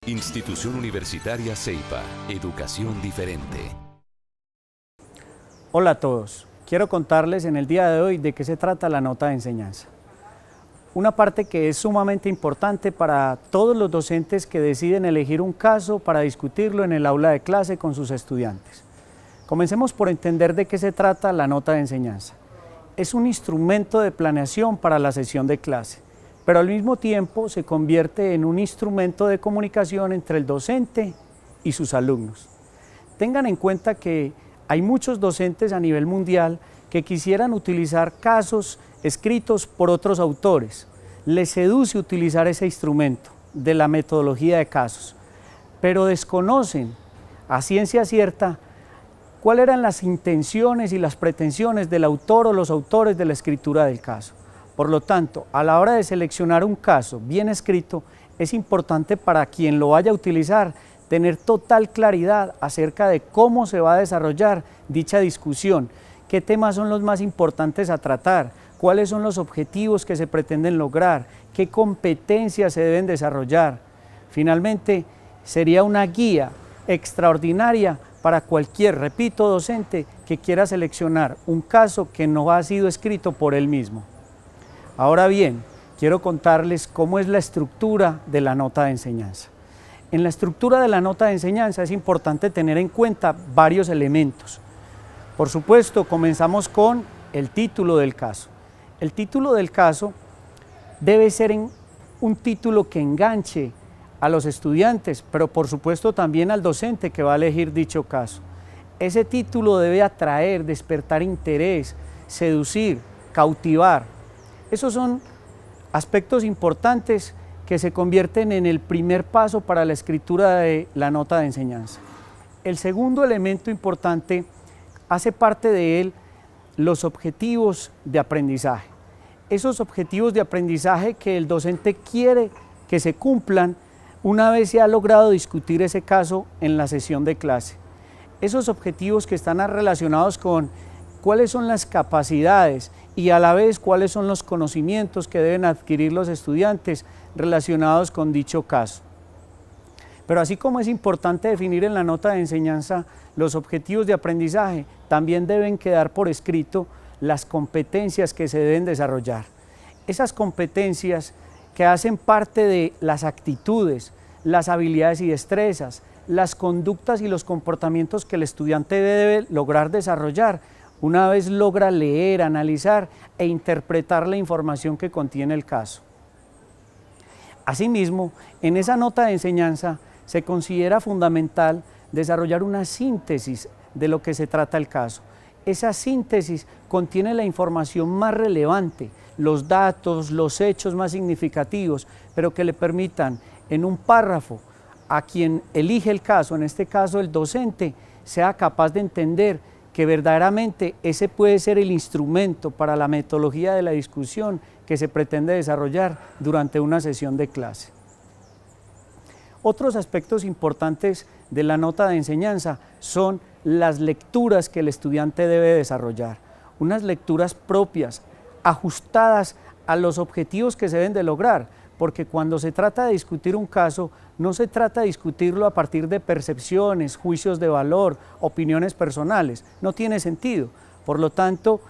Institución Universitaria Ceiba, educación diferente. Hola a todos, quiero contarles en el día de hoy de qué se trata la nota de enseñanza. Una parte que es sumamente importante para todos los docentes que deciden elegir un caso para discutirlo en el aula de clase con sus estudiantes. Comencemos por entender de qué se trata la nota de enseñanza. Es un instrumento de planeación para la sesión de clase, pero al mismo tiempo se convierte en un instrumento de comunicación entre el docente y sus alumnos. Tengan en cuenta que hay muchos docentes a nivel mundial que quisieran utilizar casos escritos por otros autores. Les seduce utilizar ese instrumento de la metodología de casos, pero desconocen a ciencia cierta cuáles eran las intenciones y las pretensiones del autor o los autores de la escritura del caso. Por lo tanto, a la hora de seleccionar un caso bien escrito, es importante para quien lo vaya a utilizar tener total claridad acerca de cómo se va a desarrollar dicha discusión, qué temas son los más importantes a tratar, cuáles son los objetivos que se pretenden lograr, qué competencias se deben desarrollar. Finalmente, sería una guía extraordinaria para cualquier, repito, docente que quiera seleccionar un caso que no ha sido escrito por él mismo. Ahora bien, quiero contarles cómo es la estructura de la nota de enseñanza. En la estructura de la nota de enseñanza es importante tener en cuenta varios elementos. Por supuesto, comenzamos con el título del caso. El título del caso debe ser un título que enganche a los estudiantes, pero por supuesto también al docente que va a elegir dicho caso. Ese título debe atraer, despertar interés, seducir, cautivar. Esos son aspectos importantes que se convierten en el primer paso para la escritura de la nota de enseñanza. El segundo elemento importante hace parte de él los objetivos de aprendizaje. Esos objetivos de aprendizaje que el docente quiere que se cumplan una vez se ha logrado discutir ese caso en la sesión de clase. Esos objetivos que están relacionados con cuáles son las capacidades y a la vez cuáles son los conocimientos que deben adquirir los estudiantes relacionados con dicho caso. Pero así como es importante definir en la nota de enseñanza los objetivos de aprendizaje, también deben quedar por escrito las competencias que se deben desarrollar. Esas competencias que hacen parte de las actitudes, las habilidades y destrezas, las conductas y los comportamientos que el estudiante debe lograr desarrollar una vez logra leer, analizar e interpretar la información que contiene el caso. Asimismo, en esa nota de enseñanza se considera fundamental desarrollar una síntesis de lo que se trata el caso. Esa síntesis contiene la información más relevante, los datos, los hechos más significativos, pero que le permitan en un párrafo a quien elige el caso, en este caso el docente, sea capaz de entender que verdaderamente ese puede ser el instrumento para la metodología de la discusión que se pretende desarrollar durante una sesión de clase. Otros aspectos importantes de la nota de enseñanza son las lecturas que el estudiante debe desarrollar, unas lecturas propias, ajustadas a los objetivos que se deben de lograr, porque cuando se trata de discutir un caso, no se trata de discutirlo a partir de percepciones, juicios de valor, opiniones personales, no tiene sentido. Por lo tanto,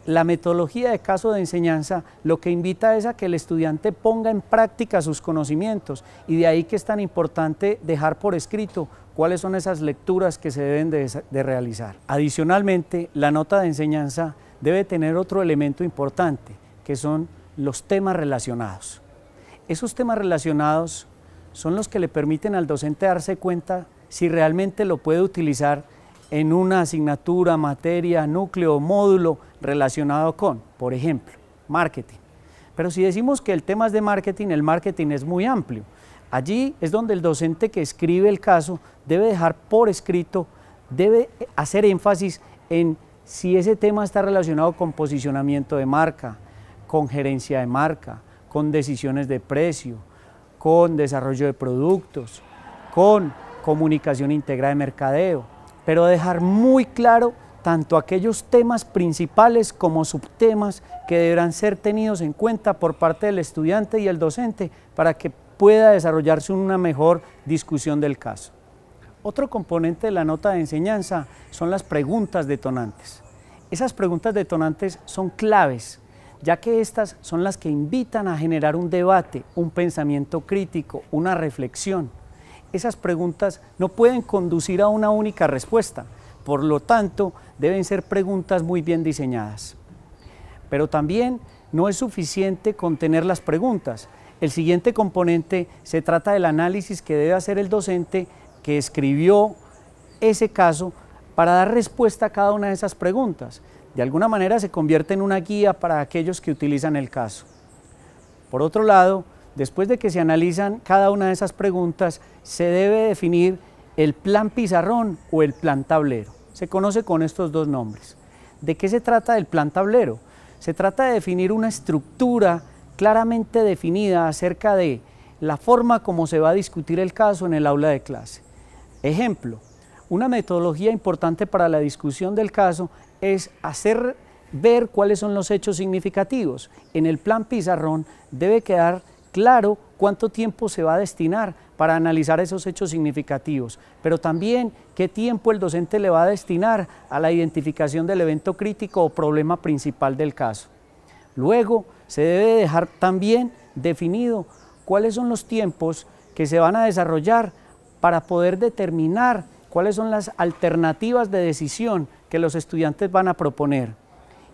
la metodología de caso de enseñanza lo que invita es a que el estudiante ponga en práctica sus conocimientos y de ahí que es tan importante dejar por escrito cuáles son esas lecturas que se deben de realizar. Adicionalmente, la nota de enseñanza debe tener otro elemento importante, que son los temas relacionados. Esos temas relacionados son los que le permiten al docente darse cuenta si realmente lo puede utilizar en una asignatura, materia, núcleo, módulo relacionado con, por ejemplo, marketing. Pero si decimos que el tema es de marketing, el marketing es muy amplio. Allí es donde el docente que escribe el caso debe dejar por escrito, debe hacer énfasis en si ese tema está relacionado con posicionamiento de marca, con gerencia de marca, con decisiones de precio, con desarrollo de productos, con comunicación integrada de mercadeo, pero dejar muy claro tanto aquellos temas principales como subtemas que deberán ser tenidos en cuenta por parte del estudiante y el docente para que pueda desarrollarse una mejor discusión del caso. Otro componente de la nota de enseñanza son las preguntas detonantes. Esas preguntas detonantes son claves, ya que estas son las que invitan a generar un debate, un pensamiento crítico, una reflexión. Esas preguntas no pueden conducir a una única respuesta, por lo tanto, deben ser preguntas muy bien diseñadas. Pero también no es suficiente con tener las preguntas. El siguiente componente se trata del análisis que debe hacer el docente que escribió ese caso para dar respuesta a cada una de esas preguntas. De alguna manera se convierte en una guía para aquellos que utilizan el caso. Por otro lado, después de que se analizan cada una de esas preguntas, se debe definir el plan pizarrón o el plan tablero. Se conoce con estos dos nombres. ¿De qué se trata el plan tablero? Se trata de definir una estructura claramente definida acerca de la forma como se va a discutir el caso en el aula de clase. Ejemplo, una metodología importante para la discusión del caso es hacer ver cuáles son los hechos significativos. En el plan pizarrón debe quedar claro cuánto tiempo se va a destinar para analizar esos hechos significativos, pero también qué tiempo el docente le va a destinar a la identificación del evento crítico o problema principal del caso. Luego, se debe dejar también definido cuáles son los tiempos que se van a desarrollar para poder determinar cuáles son las alternativas de decisión que los estudiantes van a proponer.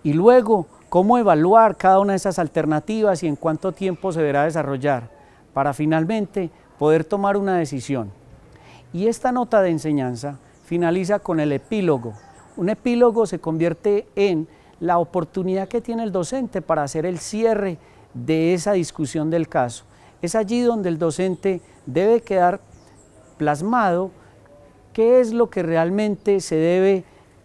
Y luego, cómo evaluar cada una de esas alternativas y en cuánto tiempo se deberá desarrollar, para finalmente poder tomar una decisión. Y esta nota de enseñanza finaliza con el epílogo. Un epílogo se convierte en la oportunidad que tiene el docente para hacer el cierre de esa discusión del caso. Es allí donde el docente debe quedar plasmado qué es lo que realmente se debe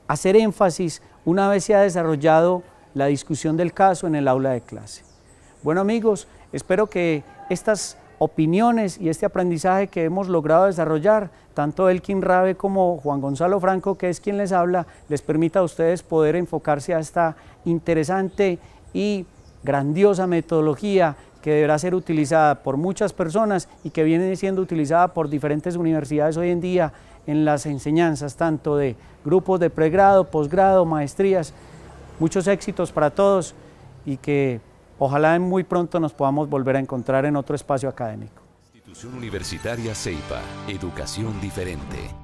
hacer énfasis una vez se ha desarrollado la discusión del caso en el aula de clase. Bueno amigos, espero que estas opiniones y este aprendizaje que hemos logrado desarrollar, tanto Elkin Rabe como Juan Gonzalo Franco, que es quien les habla, les permita a ustedes poder enfocarse a esta interesante y grandiosa metodología que deberá ser utilizada por muchas personas y que viene siendo utilizada por diferentes universidades hoy en día en las enseñanzas, tanto de grupos de pregrado, posgrado, maestrías. Muchos éxitos para todos y que ojalá muy pronto nos podamos volver a encontrar en otro espacio académico. Institución Universitaria CEIPA, educación diferente.